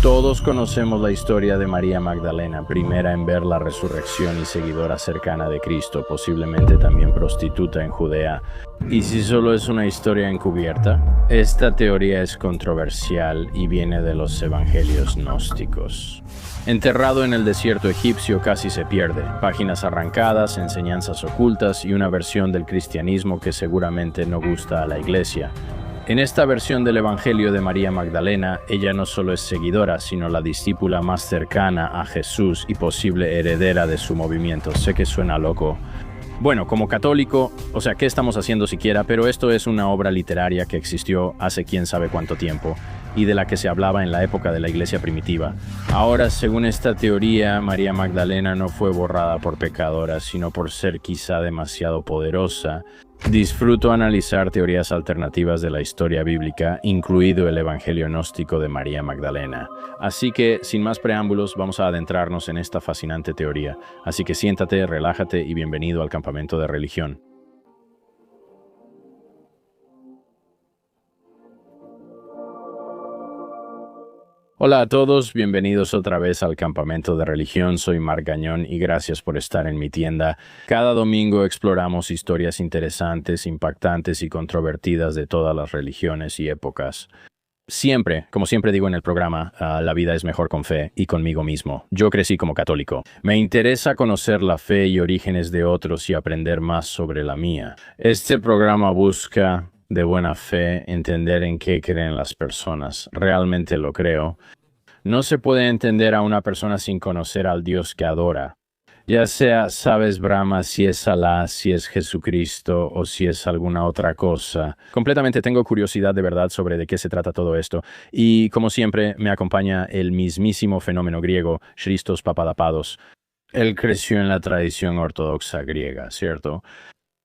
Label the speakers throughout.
Speaker 1: Todos conocemos la historia de María Magdalena, primera en ver la resurrección y seguidora cercana de Cristo, posiblemente también prostituta en Judea. ¿Y si solo es una historia encubierta? Esta teoría es controversial y viene de los evangelios gnósticos. Enterrado en el desierto egipcio casi se pierde, páginas arrancadas, enseñanzas ocultas y una versión del cristianismo que seguramente no gusta a la iglesia. En esta versión del Evangelio de María Magdalena, ella no solo es seguidora, sino la discípula más cercana a Jesús y posible heredera de su movimiento. Sé que suena loco. Bueno, como católico, ¿qué estamos haciendo siquiera? Pero esto es una obra literaria que existió hace quién sabe cuánto tiempo y de la que se hablaba en la época de la iglesia primitiva. Ahora, según esta teoría, María Magdalena no fue borrada por pecadora, sino por ser quizá demasiado poderosa. Disfruto analizar teorías alternativas de la historia bíblica, incluido el Evangelio gnóstico de María Magdalena. Así que, sin más preámbulos, vamos a adentrarnos en esta fascinante teoría. Así que siéntate, relájate y bienvenido al campamento de religión. Hola a todos, bienvenidos otra vez al Campamento de Religión. Soy Marc Gagnon y gracias por estar en mi tienda. Cada domingo exploramos historias interesantes, impactantes y controvertidas de todas las religiones y épocas. Siempre, como siempre digo en el programa, la vida es mejor con fe y conmigo mismo. Yo crecí como católico. Me interesa conocer la fe y orígenes de otros y aprender más sobre la mía. Este programa busca de buena fe entender en qué creen las personas. Realmente lo creo. No se puede entender a una persona sin conocer al Dios que adora. Ya sea, sabes, Brahma, si es Alá, si es Jesucristo o si es alguna otra cosa. Completamente tengo curiosidad de verdad sobre de qué se trata todo esto. Y, como siempre, me acompaña el mismísimo fenómeno griego, Christos Papadopoulos. Él creció en la tradición ortodoxa griega, ¿cierto?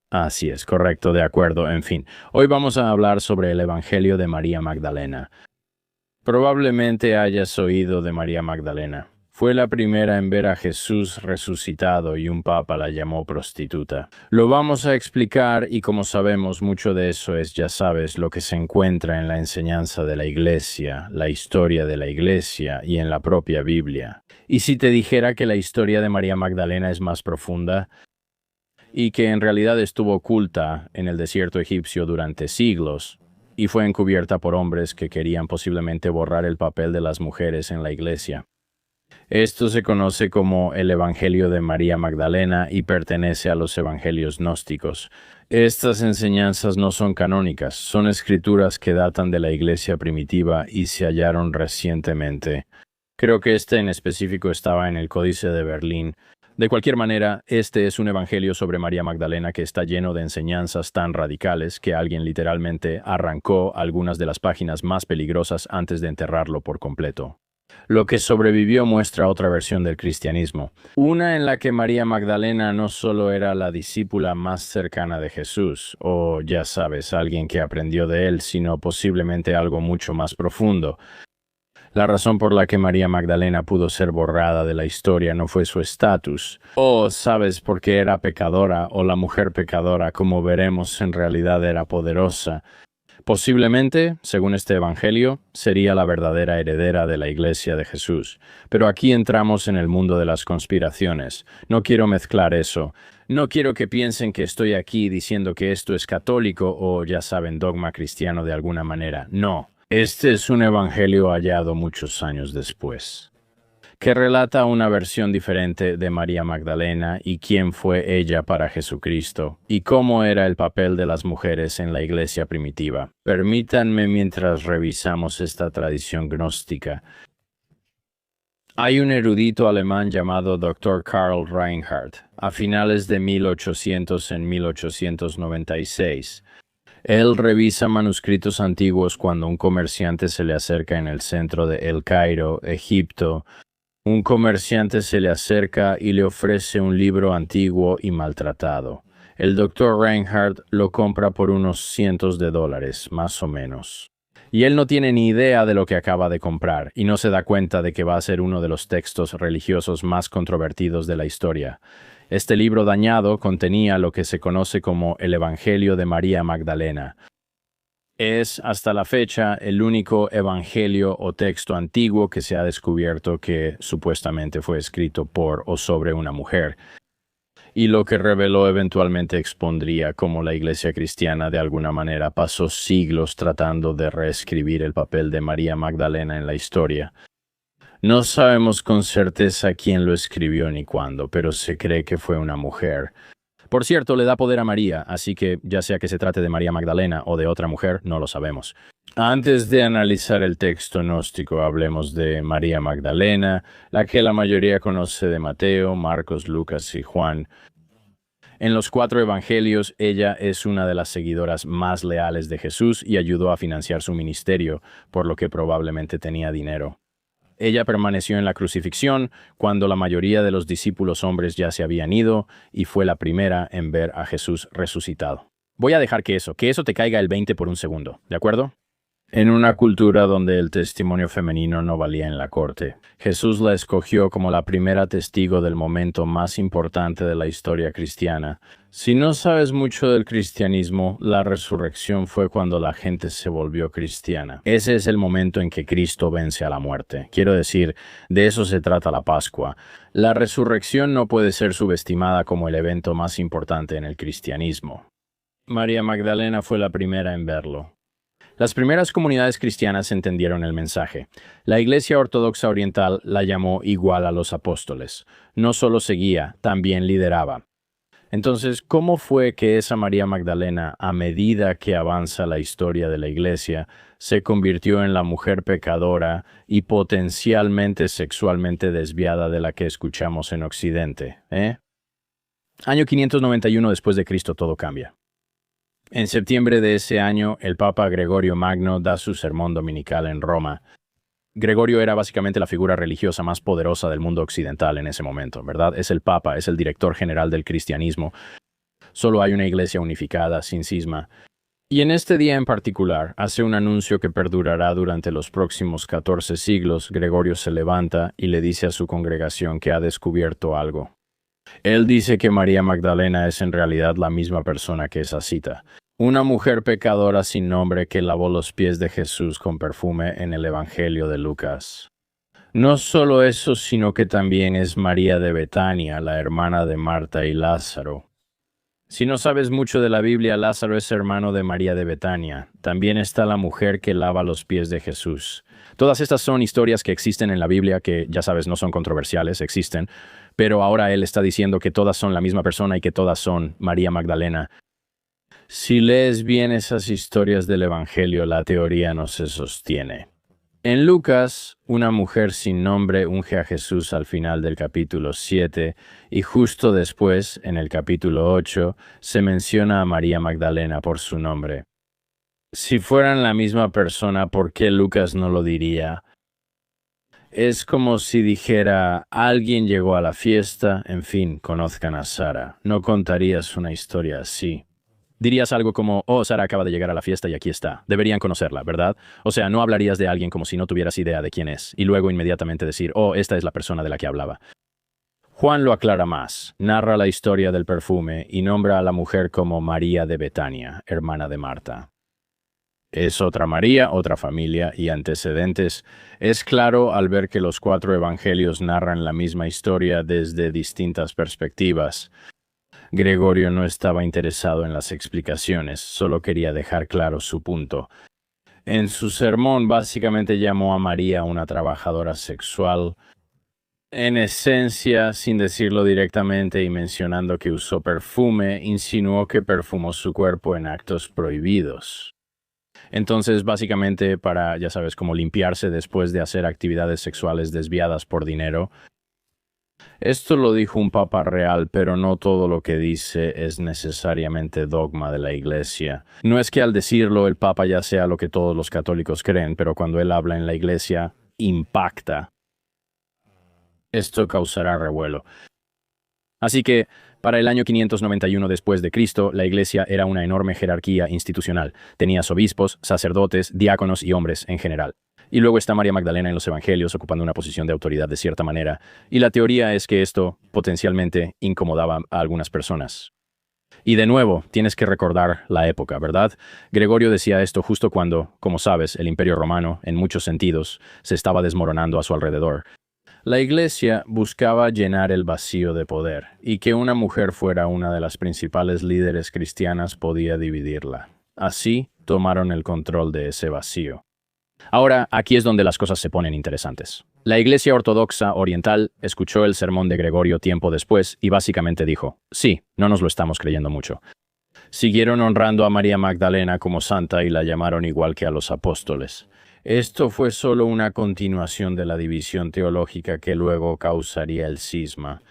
Speaker 1: Así es, correcto, de acuerdo, en fin. Hoy vamos a hablar sobre el Evangelio de María Magdalena. Probablemente hayas oído de María Magdalena. Fue la primera en ver a Jesús resucitado y un papa la llamó prostituta. Lo vamos a explicar y como sabemos mucho de eso es, ya sabes, lo que se encuentra en la enseñanza de la Iglesia, la historia de la Iglesia y en la propia Biblia. Y si te dijera que la historia de María Magdalena es más profunda y que en realidad estuvo oculta en el desierto egipcio durante siglos, y fue encubierta por hombres que querían posiblemente borrar el papel de las mujeres en la iglesia. Esto se conoce como el Evangelio de María Magdalena y pertenece a los evangelios gnósticos. Estas enseñanzas no son canónicas, son escrituras que datan de la iglesia primitiva y se hallaron recientemente. Creo que este en específico estaba en el Códice de Berlín. De cualquier manera, este es un evangelio sobre María Magdalena que está lleno de enseñanzas tan radicales que alguien literalmente arrancó algunas de las páginas más peligrosas antes de enterrarlo por completo. Lo que sobrevivió muestra otra versión del cristianismo, una en la que María Magdalena no solo era la discípula más cercana de Jesús, o ya sabes, alguien que aprendió de él, sino posiblemente algo mucho más profundo. La razón por la que María Magdalena pudo ser borrada de la historia no fue su estatus, o sabes, porque era pecadora o la mujer pecadora, como veremos, en realidad era poderosa. Posiblemente, según este evangelio, sería la verdadera heredera de la Iglesia de Jesús. Pero aquí entramos en el mundo de las conspiraciones. No quiero mezclar eso. No quiero que piensen que estoy aquí diciendo que esto es católico o, ya saben, dogma cristiano de alguna manera. No. Este es un evangelio hallado muchos años después, que relata una versión diferente de María Magdalena y quién fue ella para Jesucristo, y cómo era el papel de las mujeres en la iglesia primitiva. Permítanme mientras revisamos esta tradición gnóstica. Hay un erudito alemán llamado Dr. Karl Reinhardt, a finales de 1896. Él revisa manuscritos antiguos cuando un comerciante se le acerca en el centro de El Cairo, Egipto. Un comerciante se le acerca y le ofrece un libro antiguo y maltratado. El Dr. Reinhardt lo compra por unos cientos de dólares, más o menos. Y él no tiene ni idea de lo que acaba de comprar y no se da cuenta de que va a ser uno de los textos religiosos más controvertidos de la historia. Este libro dañado contenía lo que se conoce como el Evangelio de María Magdalena. Es hasta la fecha el único evangelio o texto antiguo que se ha descubierto que supuestamente fue escrito por o sobre una mujer, y lo que reveló eventualmente expondría cómo la Iglesia cristiana de alguna manera pasó siglos tratando de reescribir el papel de María Magdalena en la historia. No sabemos con certeza quién lo escribió ni cuándo, pero se cree que fue una mujer. Por cierto, le da poder a María, así que ya sea que se trate de María Magdalena o de otra mujer, no lo sabemos. Antes de analizar el texto gnóstico, hablemos de María Magdalena, la que la mayoría conoce de Mateo, Marcos, Lucas y Juan. En los 4 evangelios, ella es una de las seguidoras más leales de Jesús y ayudó a financiar su ministerio, por lo que probablemente tenía dinero. Ella permaneció en la crucifixión cuando la mayoría de los discípulos hombres ya se habían ido y fue la primera en ver a Jesús resucitado. Voy a dejar que eso te caiga el 20 por un segundo, ¿de acuerdo? En una cultura donde el testimonio femenino no valía en la corte, Jesús la escogió como la primera testigo del momento más importante de la historia cristiana. Si no sabes mucho del cristianismo, la resurrección fue cuando la gente se volvió cristiana. Ese es el momento en que Cristo vence a la muerte. Quiero decir, de eso se trata la Pascua. La resurrección no puede ser subestimada como el evento más importante en el cristianismo. María Magdalena fue la primera en verlo. Las primeras comunidades cristianas entendieron el mensaje. La Iglesia Ortodoxa Oriental la llamó igual a los apóstoles. No solo seguía, también lideraba. Entonces, ¿cómo fue que esa María Magdalena, a medida que avanza la historia de la Iglesia, se convirtió en la mujer pecadora y potencialmente sexualmente desviada de la que escuchamos en Occidente? Año 591 después de Cristo todo cambia. En septiembre de ese año, el Papa Gregorio Magno da su sermón dominical en Roma. Gregorio era básicamente la figura religiosa más poderosa del mundo occidental en ese momento, ¿verdad? Es el Papa, es el director general del cristianismo. Solo hay una iglesia unificada, sin cisma. Y en este día en particular, hace un anuncio que perdurará durante los próximos 14 siglos. Gregorio se levanta y le dice a su congregación que ha descubierto algo. Él dice que María Magdalena es en realidad la misma persona que esa cita. Una mujer pecadora sin nombre que lavó los pies de Jesús con perfume en el Evangelio de Lucas. No solo eso, sino que también es María de Betania, la hermana de Marta y Lázaro. Si no sabes mucho de la Biblia, Lázaro es hermano de María de Betania. También está la mujer que lava los pies de Jesús. Todas estas son historias que existen en la Biblia que, ya sabes, no son controversiales, existen, pero ahora él está diciendo que todas son la misma persona y que todas son María Magdalena. Si lees bien esas historias del Evangelio, la teoría no se sostiene. En Lucas, una mujer sin nombre unge a Jesús al final del capítulo 7 y justo después, en el capítulo 8, se menciona a María Magdalena por su nombre. Si fueran la misma persona, ¿por qué Lucas no lo diría? Es como si dijera, alguien llegó a la fiesta, en fin, conozcan a Sara. No contarías una historia así. Dirías algo como, oh, Sara acaba de llegar a la fiesta y aquí está. Deberían conocerla, ¿verdad? O sea, no hablarías de alguien como si no tuvieras idea de quién es, y luego inmediatamente decir, oh, esta es la persona de la que hablaba. Juan lo aclara más, narra la historia del perfume y nombra a la mujer como María de Betania, hermana de Marta. Es otra María, otra familia y antecedentes. Es claro al ver que los 4 evangelios narran la misma historia desde distintas perspectivas. Gregorio no estaba interesado en las explicaciones, solo quería dejar claro su punto. En su sermón básicamente llamó a María una trabajadora sexual. En esencia, sin decirlo directamente y mencionando que usó perfume, insinuó que perfumó su cuerpo en actos prohibidos. Entonces, básicamente, para, ya sabes, como limpiarse después de hacer actividades sexuales desviadas por dinero. Esto lo dijo un papa real, pero no todo lo que dice es necesariamente dogma de la Iglesia. No es que al decirlo el papa ya sea lo que todos los católicos creen, pero cuando él habla en la Iglesia, impacta. Esto causará revuelo. Así que, para el año 591 después de Cristo, la Iglesia era una enorme jerarquía institucional. Tenía obispos, sacerdotes, diáconos y hombres en general. Y luego está María Magdalena en los Evangelios ocupando una posición de autoridad de cierta manera. Y la teoría es que esto potencialmente incomodaba a algunas personas. Y de nuevo, tienes que recordar la época, ¿verdad? Gregorio decía esto justo cuando, como sabes, el Imperio Romano, en muchos sentidos, se estaba desmoronando a su alrededor. La Iglesia buscaba llenar el vacío de poder, y que una mujer fuera una de las principales líderes cristianas podía dividirla. Así, tomaron el control de ese vacío. Ahora, aquí es donde las cosas se ponen interesantes. La Iglesia Ortodoxa Oriental escuchó el sermón de Gregorio tiempo después y básicamente dijo, sí, no nos lo estamos creyendo mucho. Siguieron honrando a María Magdalena como santa y la llamaron igual que a los apóstoles. Esto fue solo una continuación de la división teológica que luego causaría el cisma.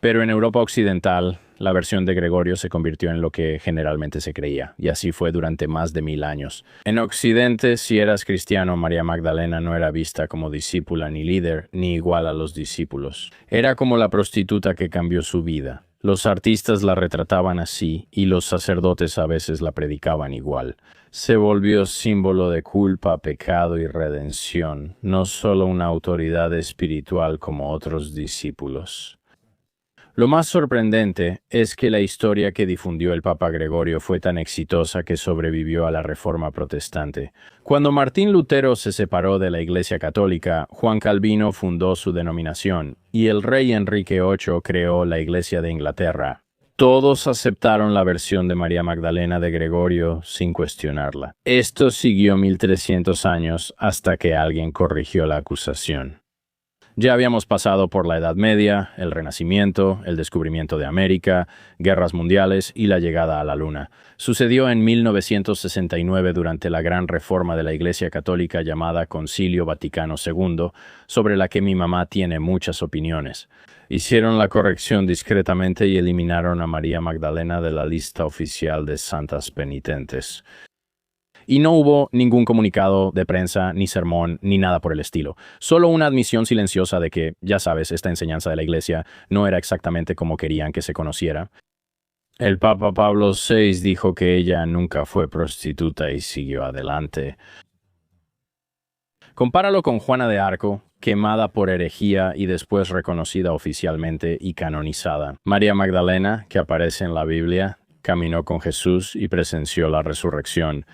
Speaker 1: Pero en Europa Occidental, la versión de Gregorio se convirtió en lo que generalmente se creía, y así fue durante más de 1000 años. En Occidente, si eras cristiano, María Magdalena no era vista como discípula ni líder, ni igual a los discípulos. Era como la prostituta que cambió su vida. Los artistas la retrataban así, y los sacerdotes a veces la predicaban igual. Se volvió símbolo de culpa, pecado y redención, no solo una autoridad espiritual como otros discípulos. Lo más sorprendente es que la historia que difundió el Papa Gregorio fue tan exitosa que sobrevivió a la Reforma Protestante. Cuando Martín Lutero se separó de la Iglesia Católica, Juan Calvino fundó su denominación y el rey Enrique VIII creó la Iglesia de Inglaterra. Todos aceptaron la versión de María Magdalena de Gregorio sin cuestionarla. Esto siguió 1300 años hasta que alguien corrigió la acusación. Ya habíamos pasado por la Edad Media, el Renacimiento, el descubrimiento de América, guerras mundiales y la llegada a la Luna. Sucedió en 1969 durante la gran reforma de la Iglesia Católica llamada Concilio Vaticano II, sobre la que mi mamá tiene muchas opiniones. Hicieron la corrección discretamente y eliminaron a María Magdalena de la lista oficial de santas penitentes. Y no hubo ningún comunicado de prensa, ni sermón, ni nada por el estilo. Solo una admisión silenciosa de que, ya sabes, esta enseñanza de la Iglesia no era exactamente como querían que se conociera. El Papa Pablo VI dijo que ella nunca fue prostituta y siguió adelante. Compáralo con Juana de Arco, quemada por herejía y después reconocida oficialmente y canonizada. María Magdalena, que aparece en la Biblia, caminó con Jesús y presenció la resurrección.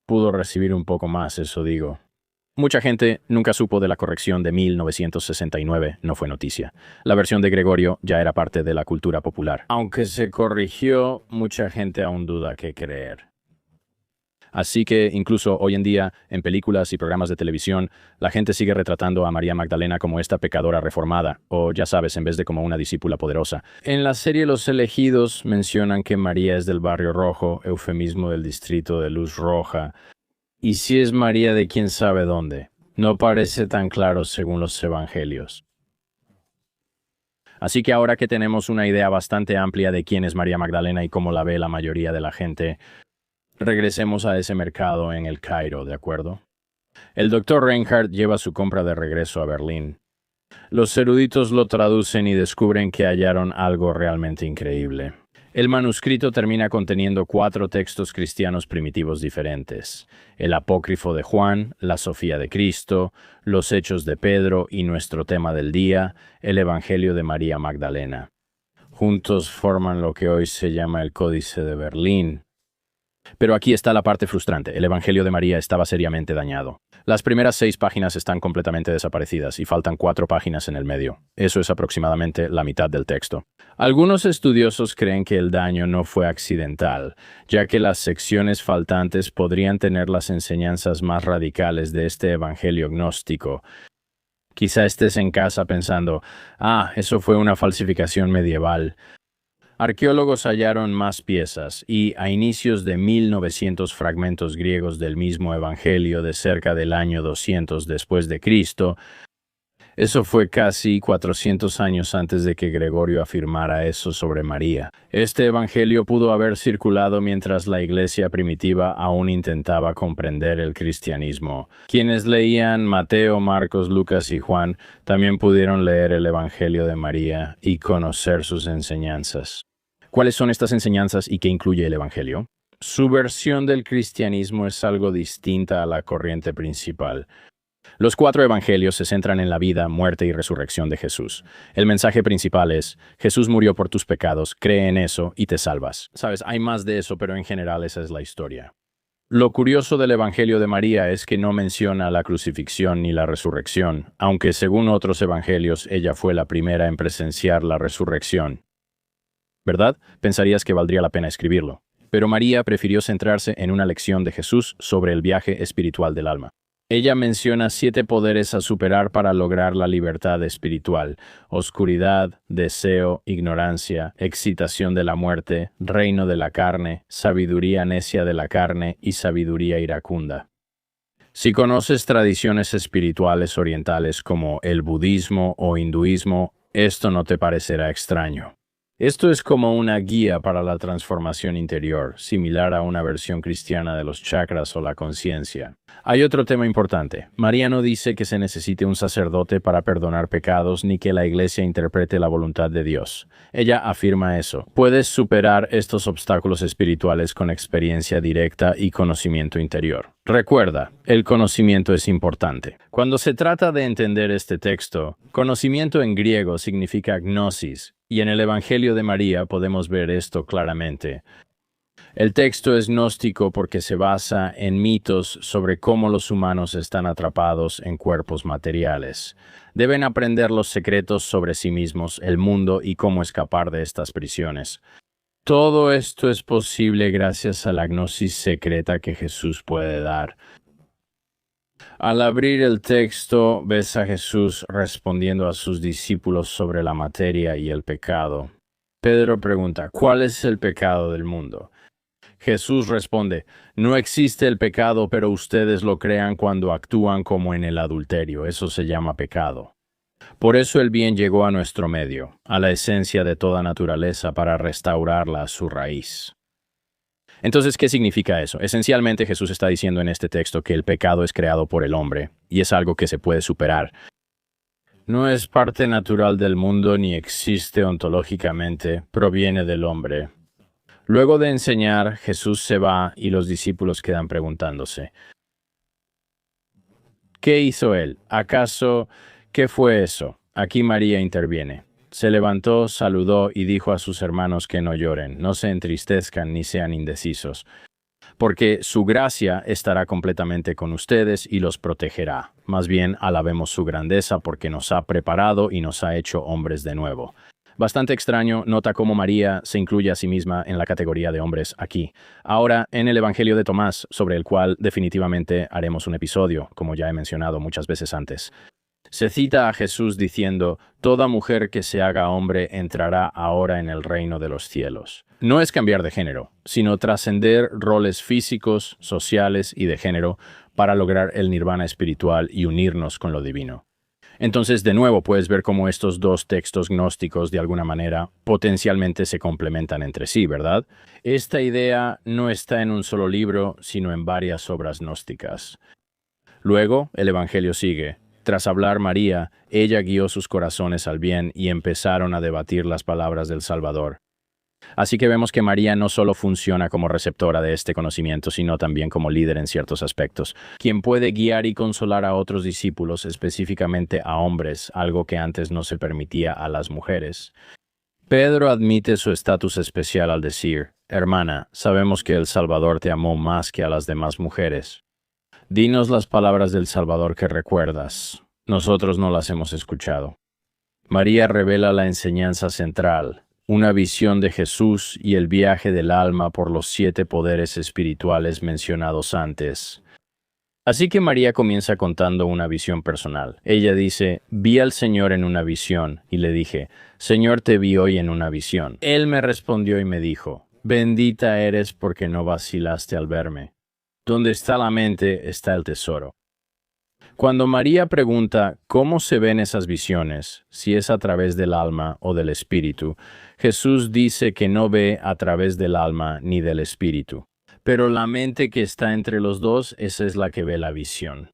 Speaker 1: Pudo recibir un poco más, eso digo. Mucha gente nunca supo de la corrección de 1969, no fue noticia. La versión de Gregorio ya era parte de la cultura popular. Aunque se corrigió, mucha gente aún duda qué creer. Así que incluso hoy en día, en películas y programas de televisión, la gente sigue retratando a María Magdalena como esta pecadora reformada, o ya sabes, en vez de como una discípula poderosa. En la serie Los Elegidos mencionan que María es del Barrio Rojo, eufemismo del distrito de Luz Roja. Y si es María de quién sabe dónde, no parece tan claro según los evangelios. Así que ahora que tenemos una idea bastante amplia de quién es María Magdalena y cómo la ve la mayoría de la gente, regresemos a ese mercado en el Cairo, ¿de acuerdo? El Dr. Reinhardt lleva su compra de regreso a Berlín. Los eruditos lo traducen y descubren que hallaron algo realmente increíble. El manuscrito termina conteniendo 4 textos cristianos primitivos diferentes: el Apócrifo de Juan, la Sofía de Cristo, los Hechos de Pedro y nuestro tema del día, el Evangelio de María Magdalena. Juntos forman lo que hoy se llama el Códice de Berlín. Pero aquí está la parte frustrante. El Evangelio de María estaba seriamente dañado. Las primeras 6 páginas están completamente desaparecidas y faltan 4 páginas en el medio. Eso es aproximadamente la mitad del texto. Algunos estudiosos creen que el daño no fue accidental, ya que las secciones faltantes podrían tener las enseñanzas más radicales de este evangelio gnóstico. Quizá estés en casa pensando, eso fue una falsificación medieval. Arqueólogos hallaron más piezas y, a inicios de 1900, fragmentos griegos del mismo evangelio de cerca del año 200 después de Cristo. Eso fue casi 400 años antes de que Gregorio afirmara eso sobre María. Este evangelio pudo haber circulado mientras la iglesia primitiva aún intentaba comprender el cristianismo. Quienes leían Mateo, Marcos, Lucas y Juan también pudieron leer el evangelio de María y conocer sus enseñanzas. ¿Cuáles son estas enseñanzas y qué incluye el evangelio? Su versión del cristianismo es algo distinta a la corriente principal. Los 4 evangelios se centran en la vida, muerte y resurrección de Jesús. El mensaje principal es: Jesús murió por tus pecados, cree en eso y te salvas. Sabes, hay más de eso, pero en general esa es la historia. Lo curioso del Evangelio de María es que no menciona la crucifixión ni la resurrección, aunque según otros evangelios ella fue la primera en presenciar la resurrección. ¿Verdad? Pensarías que valdría la pena escribirlo. Pero María prefirió centrarse en una lección de Jesús sobre el viaje espiritual del alma. Ella menciona 7 poderes a superar para lograr la libertad espiritual: oscuridad, deseo, ignorancia, excitación de la muerte, reino de la carne, sabiduría necia de la carne y sabiduría iracunda. Si conoces tradiciones espirituales orientales como el budismo o hinduismo, esto no te parecerá extraño. Esto es como una guía para la transformación interior, similar a una versión cristiana de los chakras o la conciencia. Hay otro tema importante. María no dice que se necesite un sacerdote para perdonar pecados ni que la Iglesia interprete la voluntad de Dios. Ella afirma eso. Puedes superar estos obstáculos espirituales con experiencia directa y conocimiento interior. Recuerda, el conocimiento es importante. Cuando se trata de entender este texto, conocimiento en griego significa gnosis, y en el Evangelio de María podemos ver esto claramente. El texto es gnóstico porque se basa en mitos sobre cómo los humanos están atrapados en cuerpos materiales. Deben aprender los secretos sobre sí mismos, el mundo y cómo escapar de estas prisiones. Todo esto es posible gracias a la gnosis secreta que Jesús puede dar. Al abrir el texto, ves a Jesús respondiendo a sus discípulos sobre la materia y el pecado. Pedro pregunta: ¿cuál es el pecado del mundo? Jesús responde: no existe el pecado, pero ustedes lo crean cuando actúan como en el adulterio. Eso se llama pecado. Por eso el bien llegó a nuestro medio, a la esencia de toda naturaleza, para restaurarla a su raíz. Entonces, ¿qué significa eso? Esencialmente, Jesús está diciendo en este texto que el pecado es creado por el hombre, y es algo que se puede superar. No es parte natural del mundo ni existe ontológicamente, proviene del hombre. Luego de enseñar, Jesús se va y los discípulos quedan preguntándose: ¿qué hizo él? ¿Acaso qué fue eso? Aquí María interviene. Se levantó, saludó y dijo a sus hermanos que no lloren, no se entristezcan ni sean indecisos, porque su gracia estará completamente con ustedes y los protegerá. Más bien, alabemos su grandeza porque nos ha preparado y nos ha hecho hombres de nuevo. Bastante extraño, nota cómo María se incluye a sí misma en la categoría de hombres aquí. Ahora, en el Evangelio de Tomás, sobre el cual definitivamente haremos un episodio, como ya he mencionado muchas veces antes, se cita a Jesús diciendo: toda mujer que se haga hombre entrará ahora en el reino de los cielos. No es cambiar de género, sino trascender roles físicos, sociales y de género para lograr el nirvana espiritual y unirnos con lo divino. Entonces, de nuevo, puedes ver cómo estos dos textos gnósticos, de alguna manera, potencialmente se complementan entre sí, ¿verdad? Esta idea no está en un solo libro, sino en varias obras gnósticas. Luego, el Evangelio sigue. Tras hablar María, ella guió sus corazones al bien y empezaron a debatir las palabras del Salvador. Así que vemos que María no solo funciona como receptora de este conocimiento, sino también como líder en ciertos aspectos, quien puede guiar y consolar a otros discípulos, específicamente a hombres, algo que antes no se permitía a las mujeres. Pedro admite su estatus especial al decir: hermana, sabemos que el Salvador te amó más que a las demás mujeres. Dinos las palabras del Salvador que recuerdas. Nosotros no las hemos escuchado. María revela la enseñanza central, una visión de Jesús y el viaje del alma por los 7 poderes espirituales mencionados antes. Así que María comienza contando una visión personal. Ella dice: vi al Señor en una visión, y le dije: Señor, te vi hoy en una visión. Él me respondió y me dijo: bendita eres porque no vacilaste al verme. Donde está la mente, está el tesoro. Cuando María pregunta cómo se ven esas visiones, si es a través del alma o del espíritu, Jesús dice que no ve a través del alma ni del espíritu. Pero la mente que está entre los dos, esa es la que ve la visión.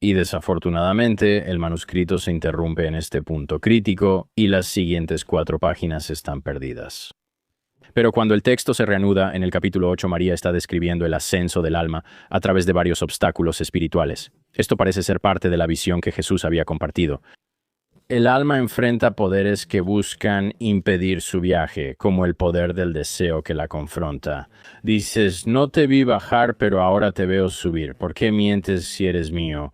Speaker 1: Y desafortunadamente, el manuscrito se interrumpe en este punto crítico y las siguientes 4 páginas están perdidas. Pero cuando el texto se reanuda, en el capítulo 8, María está describiendo el ascenso del alma a través de varios obstáculos espirituales. Esto parece ser parte de la visión que Jesús había compartido. El alma enfrenta poderes que buscan impedir su viaje, como el poder del deseo que la confronta. Dices, no te vi bajar, pero ahora te veo subir. ¿Por qué mientes si eres mío?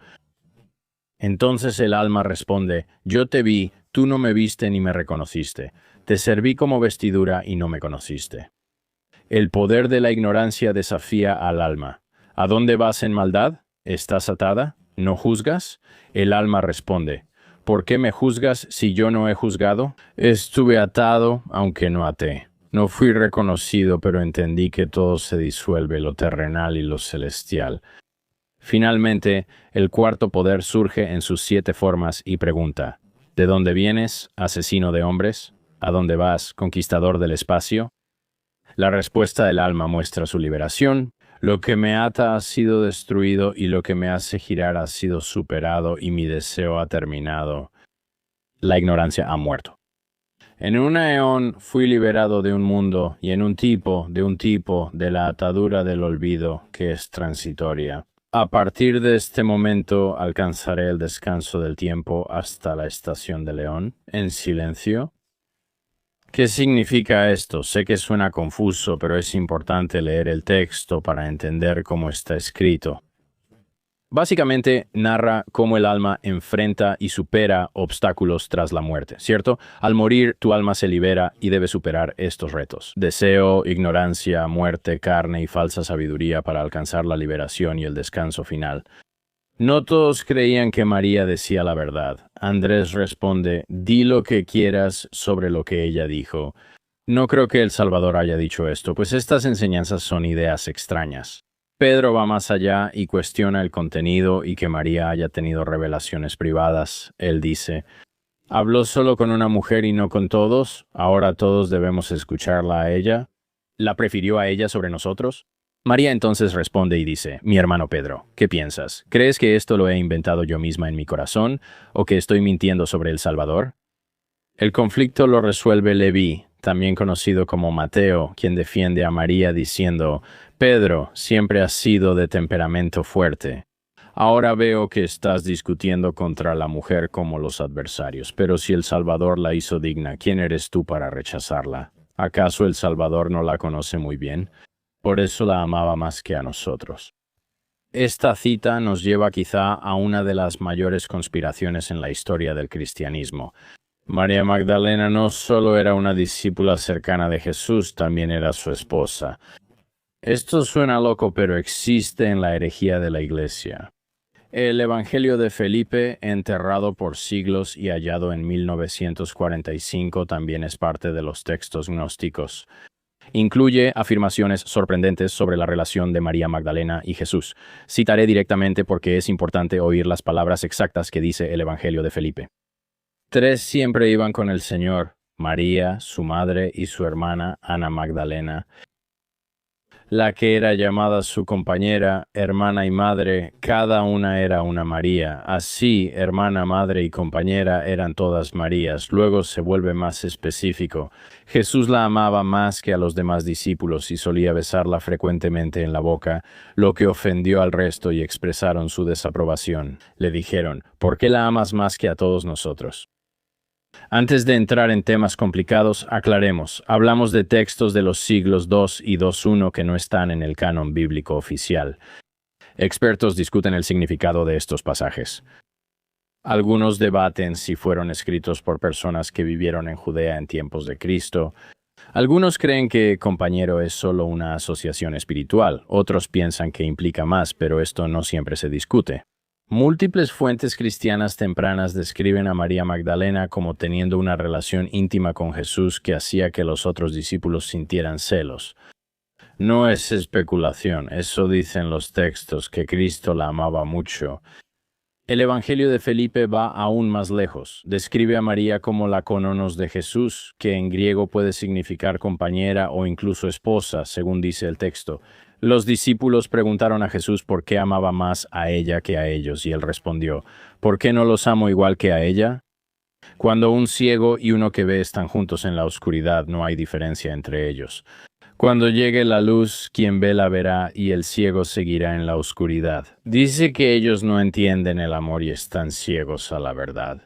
Speaker 1: Entonces el alma responde, yo te vi, tú no me viste ni me reconociste. Te serví como vestidura y no me conociste. El poder de la ignorancia desafía al alma. ¿A dónde vas en maldad? ¿Estás atada? ¿No juzgas? El alma responde, ¿por qué me juzgas si yo no he juzgado? Estuve atado, aunque no até. No fui reconocido, pero entendí que todo se disuelve, lo terrenal y lo celestial. Finalmente, el cuarto poder surge en sus 7 formas y pregunta, ¿de dónde vienes, asesino de hombres? ¿A dónde vas, conquistador del espacio? La respuesta del alma muestra su liberación. Lo que me ata ha sido destruido y lo que me hace girar ha sido superado y mi deseo ha terminado. La ignorancia ha muerto. En un eón fui liberado de un mundo y en un tipo, de la atadura del olvido que es transitoria. A partir de este momento alcanzaré el descanso del tiempo hasta la estación de León, en silencio. ¿Qué significa esto? Sé que suena confuso, pero es importante leer el texto para entender cómo está escrito. Básicamente narra cómo el alma enfrenta y supera obstáculos tras la muerte, ¿cierto? Al morir, tu alma se libera y debe superar estos retos. Deseo, ignorancia, muerte, carne y falsa sabiduría para alcanzar la liberación y el descanso final. No todos creían que María decía la verdad. Andrés responde, di lo que quieras sobre lo que ella dijo. No creo que el Salvador haya dicho esto, pues estas enseñanzas son ideas extrañas. Pedro va más allá y cuestiona el contenido y que María haya tenido revelaciones privadas. Él dice, ¿habló solo con una mujer y no con todos? ¿Ahora todos debemos escucharla a ella? ¿La prefirió a ella sobre nosotros? María entonces responde y dice, mi hermano Pedro, ¿qué piensas? ¿Crees que esto lo he inventado yo misma en mi corazón o que estoy mintiendo sobre el Salvador? El conflicto lo resuelve Leví, también conocido como Mateo, quien defiende a María diciendo, Pedro, siempre has sido de temperamento fuerte. Ahora veo que estás discutiendo contra la mujer como los adversarios, pero si el Salvador la hizo digna, ¿quién eres tú para rechazarla? ¿Acaso el Salvador no la conoce muy bien? Por eso la amaba más que a nosotros. Esta cita nos lleva quizá a una de las mayores conspiraciones en la historia del cristianismo. María Magdalena no solo era una discípula cercana de Jesús, también era su esposa. Esto suena loco, pero existe en la herejía de la Iglesia. El Evangelio de Felipe, enterrado por siglos y hallado en 1945, también es parte de los textos gnósticos. Incluye afirmaciones sorprendentes sobre la relación de María Magdalena y Jesús. Citaré directamente porque es importante oír las palabras exactas que dice el Evangelio de Felipe. 3 siempre iban con el Señor, María, su madre y su hermana Ana Magdalena. La que era llamada su compañera, hermana y madre, cada una era una María. Así, hermana, madre y compañera eran todas Marías. Luego se vuelve más específico. Jesús la amaba más que a los demás discípulos y solía besarla frecuentemente en la boca, lo que ofendió al resto y expresaron su desaprobación. Le dijeron, ¿por qué la amas más que a todos nosotros? Antes de entrar en temas complicados, aclaremos. Hablamos de textos de los siglos II y II que no están en el canon bíblico oficial. Expertos discuten el significado de estos pasajes. Algunos debaten si fueron escritos por personas que vivieron en Judea en tiempos de Cristo. Algunos creen que compañero es solo una asociación espiritual. Otros piensan que implica más, pero esto no siempre se discute. Múltiples fuentes cristianas tempranas describen a María Magdalena como teniendo una relación íntima con Jesús que hacía que los otros discípulos sintieran celos. No es especulación, eso dicen los textos, que Cristo la amaba mucho. El Evangelio de Felipe va aún más lejos. Describe a María como la cónonos de Jesús, que en griego puede significar compañera o incluso esposa, según dice el texto. Los discípulos preguntaron a Jesús por qué amaba más a ella que a ellos, y él respondió, ¿por qué no los amo igual que a ella? Cuando un ciego y uno que ve están juntos en la oscuridad, no hay diferencia entre ellos. Cuando llegue la luz, quien ve la verá y el ciego seguirá en la oscuridad. Dice que ellos no entienden el amor y están ciegos a la verdad.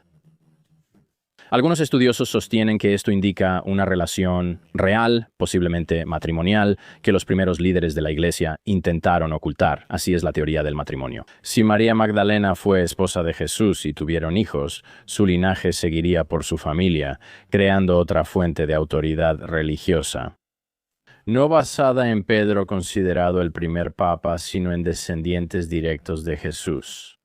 Speaker 1: Algunos estudiosos sostienen que esto indica una relación real, posiblemente matrimonial, que los primeros líderes de la Iglesia intentaron ocultar. Así es la teoría del matrimonio. Si María Magdalena fue esposa de Jesús y tuvieron hijos, su linaje seguiría por su familia, creando otra fuente de autoridad religiosa. No basada en Pedro considerado el primer papa, sino en descendientes directos de Jesús.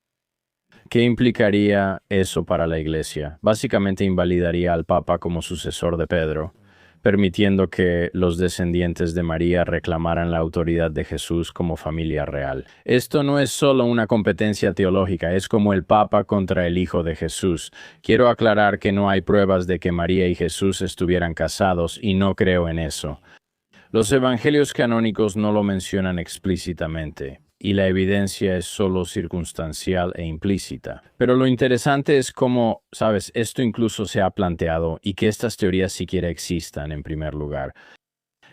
Speaker 1: ¿Qué implicaría eso para la Iglesia? Básicamente invalidaría al Papa como sucesor de Pedro, permitiendo que los descendientes de María reclamaran la autoridad de Jesús como familia real. Esto no es solo una competencia teológica, es como el Papa contra el Hijo de Jesús. Quiero aclarar que no hay pruebas de que María y Jesús estuvieran casados y no creo en eso. Los evangelios canónicos no lo mencionan explícitamente, y la evidencia es solo circunstancial e implícita. Pero lo interesante es cómo, sabes, esto incluso se ha planteado y que estas teorías siquiera existan en primer lugar.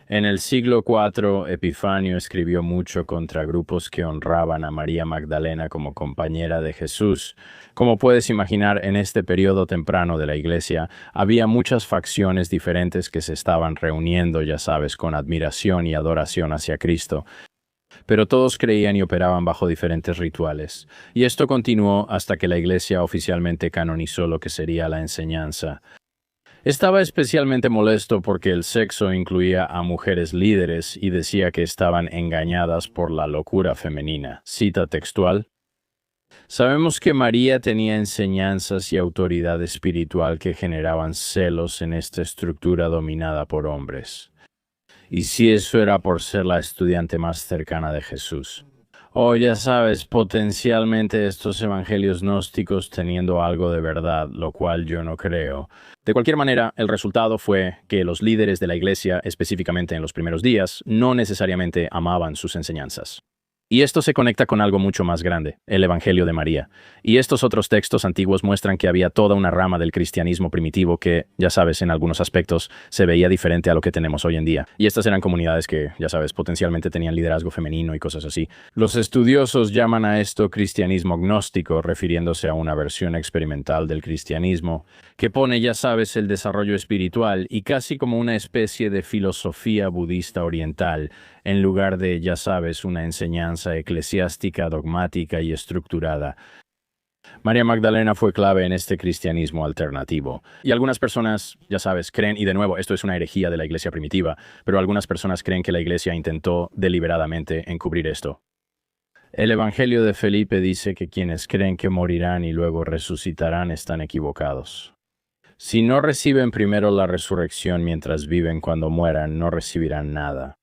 Speaker 1: En el siglo IV, Epifanio escribió mucho contra grupos que honraban a María Magdalena como compañera de Jesús. Como puedes imaginar, en este periodo temprano de la Iglesia, había muchas facciones diferentes que se estaban reuniendo, ya sabes, con admiración y adoración hacia Cristo. Pero todos creían y operaban bajo diferentes rituales. Y esto continuó hasta que la Iglesia oficialmente canonizó lo que sería la enseñanza. Estaba especialmente molesto porque el sexo incluía a mujeres líderes y decía que estaban engañadas por la locura femenina. Cita textual. Sabemos que María tenía enseñanzas y autoridad espiritual que generaban celos en esta estructura dominada por hombres. Y si eso era por ser la estudiante más cercana de Jesús. O ya sabes, potencialmente estos evangelios gnósticos teniendo algo de verdad, lo cual yo no creo. De cualquier manera, el resultado fue que los líderes de la Iglesia, específicamente en los primeros días, no necesariamente amaban sus enseñanzas. Y esto se conecta con algo mucho más grande, el Evangelio de María. Y estos otros textos antiguos muestran que había toda una rama del cristianismo primitivo que, ya sabes, en algunos aspectos se veía diferente a lo que tenemos hoy en día. Y estas eran comunidades que, ya sabes, potencialmente tenían liderazgo femenino y cosas así. Los estudiosos llaman a esto cristianismo gnóstico, refiriéndose a una versión experimental del cristianismo, que pone, ya sabes, el desarrollo espiritual y casi como una especie de filosofía budista oriental, en lugar de, ya sabes, una enseñanza eclesiástica, dogmática y estructurada. María Magdalena fue clave en este cristianismo alternativo. Y algunas personas, ya sabes, creen, y de nuevo, esto es una herejía de la iglesia primitiva, pero algunas personas creen que la iglesia intentó deliberadamente encubrir esto. El Evangelio de Felipe dice que quienes creen que morirán y luego resucitarán están equivocados. Si no reciben primero la resurrección mientras viven, cuando mueran, no recibirán nada.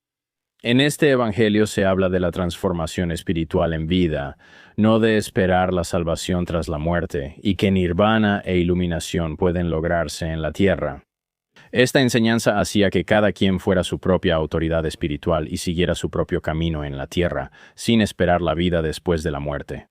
Speaker 1: En este evangelio se habla de la transformación espiritual en vida, no de esperar la salvación tras la muerte, y que nirvana e iluminación pueden lograrse en la tierra. Esta enseñanza hacía que cada quien fuera su propia autoridad espiritual y siguiera su propio camino en la tierra, sin esperar la vida después de la muerte.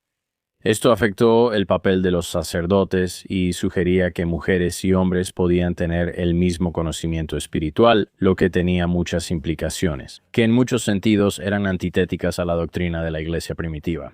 Speaker 1: Esto afectó el papel de los sacerdotes y sugería que mujeres y hombres podían tener el mismo conocimiento espiritual, lo que tenía muchas implicaciones, que en muchos sentidos eran antitéticas a la doctrina de la Iglesia primitiva.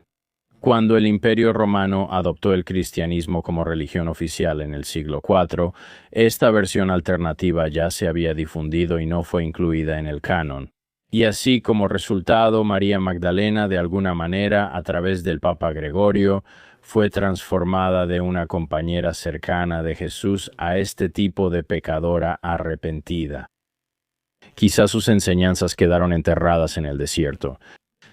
Speaker 1: Cuando el Imperio Romano adoptó el cristianismo como religión oficial en el siglo IV, esta versión alternativa ya se había difundido y no fue incluida en el canon. Y así como resultado, María Magdalena, de alguna manera, a través del Papa Gregorio, fue transformada de una compañera cercana de Jesús a este tipo de pecadora arrepentida. Quizás sus enseñanzas quedaron enterradas en el desierto.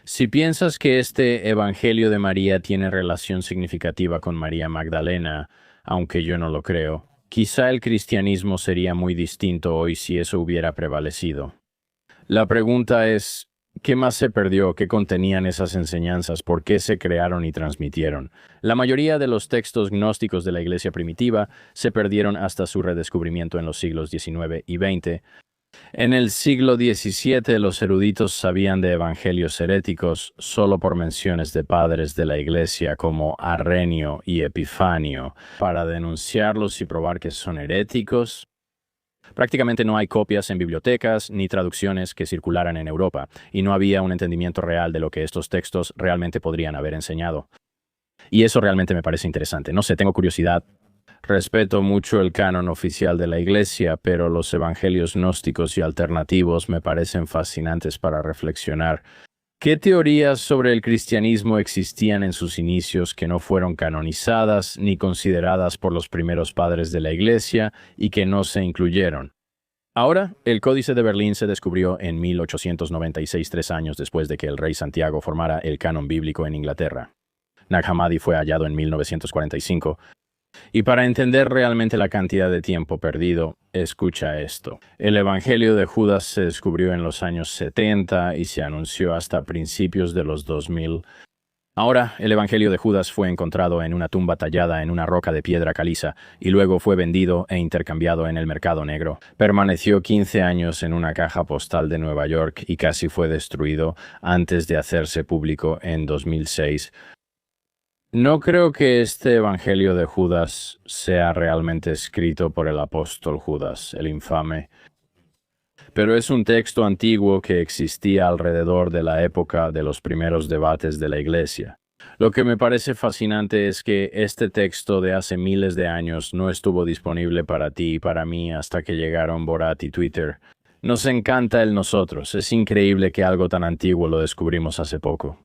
Speaker 1: Si piensas que este Evangelio de María tiene relación significativa con María Magdalena, aunque yo no lo creo, quizá el cristianismo sería muy distinto hoy si eso hubiera prevalecido. La pregunta es, ¿qué más se perdió? ¿Qué contenían esas enseñanzas? ¿Por qué se crearon y transmitieron? La mayoría de los textos gnósticos de la Iglesia primitiva se perdieron hasta su redescubrimiento en los siglos XIX y XX. En el siglo XVII los eruditos sabían de evangelios heréticos solo por menciones de padres de la Iglesia como Arrenio y Epifanio. Para denunciarlos y probar que son heréticos, Prácticamente no hay copias en bibliotecas ni traducciones que circularan en Europa, y no había un entendimiento real de lo que estos textos realmente podrían haber enseñado. Y eso realmente me parece interesante. No sé, tengo curiosidad. Respeto mucho el canon oficial de la Iglesia, pero los evangelios gnósticos y alternativos me parecen fascinantes para reflexionar. ¿Qué teorías sobre el cristianismo existían en sus inicios que no fueron canonizadas ni consideradas por los primeros padres de la Iglesia y que no se incluyeron? Ahora, el Códice de Berlín se descubrió en 1896, 3 años después de que el rey Santiago formara el canon bíblico en Inglaterra. Nag Hammadi fue hallado en 1945. Y para entender realmente la cantidad de tiempo perdido, escucha esto. El Evangelio de Judas se descubrió en los años 70 y se anunció hasta principios de los 2000. Ahora, el Evangelio de Judas fue encontrado en una tumba tallada en una roca de piedra caliza y luego fue vendido e intercambiado en el mercado negro. Permaneció 15 años en una caja postal de Nueva York y casi fue destruido antes de hacerse público en 2006. No creo que este Evangelio de Judas sea realmente escrito por el apóstol Judas, el infame, pero es un texto antiguo que existía alrededor de la época de los primeros debates de la Iglesia. Lo que me parece fascinante es que este texto de hace miles de años no estuvo disponible para ti y para mí hasta que llegaron Borat y Twitter. Nos encanta el nosotros, es increíble que algo tan antiguo lo descubrimos hace poco.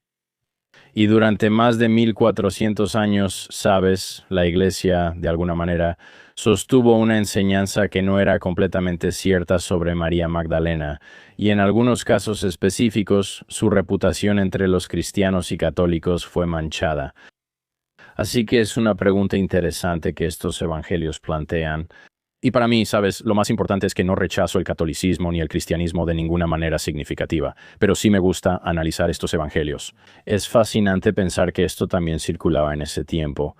Speaker 1: Y durante más de 1400 años, sabes, la Iglesia, de alguna manera, sostuvo una enseñanza que no era completamente cierta sobre María Magdalena, y en algunos casos específicos, su reputación entre los cristianos y católicos fue manchada. Así que es una pregunta interesante que estos evangelios plantean. Y para mí, sabes, lo más importante es que no rechazo el catolicismo ni el cristianismo de ninguna manera significativa, pero sí me gusta analizar estos evangelios. Es fascinante pensar que esto también circulaba en ese tiempo.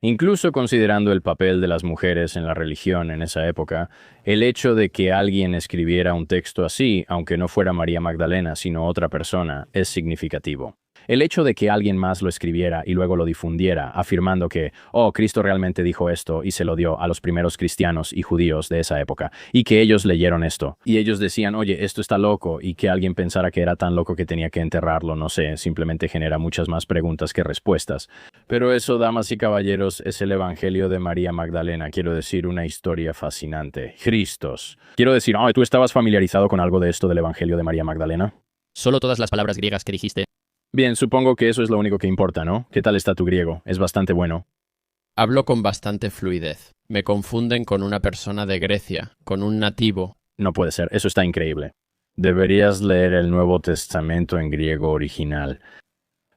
Speaker 1: Incluso considerando el papel de las mujeres en la religión en esa época, el hecho de que alguien escribiera un texto así, aunque no fuera María Magdalena sino otra persona, es significativo. El hecho de que alguien más lo escribiera y luego lo difundiera, afirmando que, Cristo realmente dijo esto y se lo dio a los primeros cristianos y judíos de esa época, y que ellos leyeron esto, y ellos decían, oye, esto está loco, y que alguien pensara que era tan loco que tenía que enterrarlo, no sé, simplemente genera muchas más preguntas que respuestas. Pero eso, damas y caballeros, es el Evangelio de María Magdalena, quiero decir, una historia fascinante. Cristos. Quiero decir, ¿tú estabas familiarizado con algo de esto del Evangelio de María Magdalena?
Speaker 2: Solo todas las palabras griegas que dijiste.
Speaker 1: Bien, supongo que eso es lo único que importa, ¿no? ¿Qué tal está tu griego? Es bastante bueno.
Speaker 2: Hablo con bastante fluidez. Me confunden con una persona de Grecia, con un nativo.
Speaker 1: No puede ser, eso está increíble. Deberías leer el Nuevo Testamento en griego original.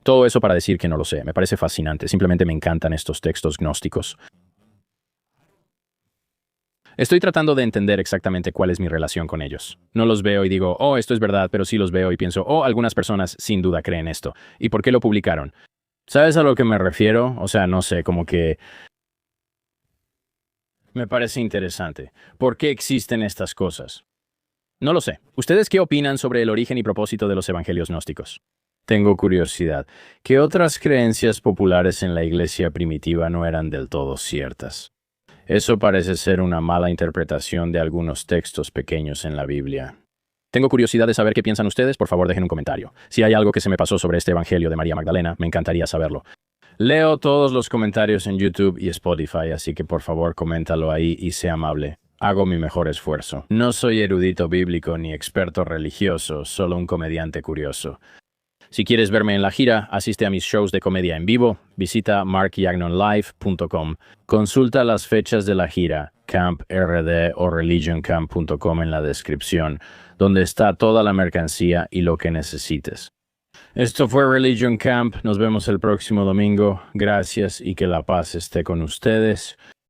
Speaker 1: Todo eso para decir que no lo sé, me parece fascinante, simplemente me encantan estos textos gnósticos. Estoy tratando de entender exactamente cuál es mi relación con ellos. No los veo y digo, esto es verdad, pero sí los veo y pienso, algunas personas sin duda creen esto. ¿Y por qué lo publicaron? ¿Sabes a lo que me refiero? O sea, no sé, como que... Me parece interesante. ¿Por qué existen estas cosas? No lo sé. ¿Ustedes qué opinan sobre el origen y propósito de los evangelios gnósticos? Tengo curiosidad. ¿Qué otras creencias populares en la iglesia primitiva no eran del todo ciertas? Eso parece ser una mala interpretación de algunos textos pequeños en la Biblia. Tengo curiosidad de saber qué piensan ustedes, por favor dejen un comentario. Si hay algo que se me pasó sobre este Evangelio de María Magdalena, me encantaría saberlo. Leo todos los comentarios en YouTube y Spotify, así que por favor coméntalo ahí y sea amable. Hago mi mejor esfuerzo. No soy erudito bíblico ni experto religioso, solo un comediante curioso. Si quieres verme en la gira, asiste a mis shows de comedia en vivo, visita markyagnonlive.com, consulta las fechas de la gira, Camp RD o religioncamp.com en la descripción, donde está toda la mercancía y lo que necesites. Esto fue Religion Camp, nos vemos el próximo domingo, gracias y que la paz esté con ustedes.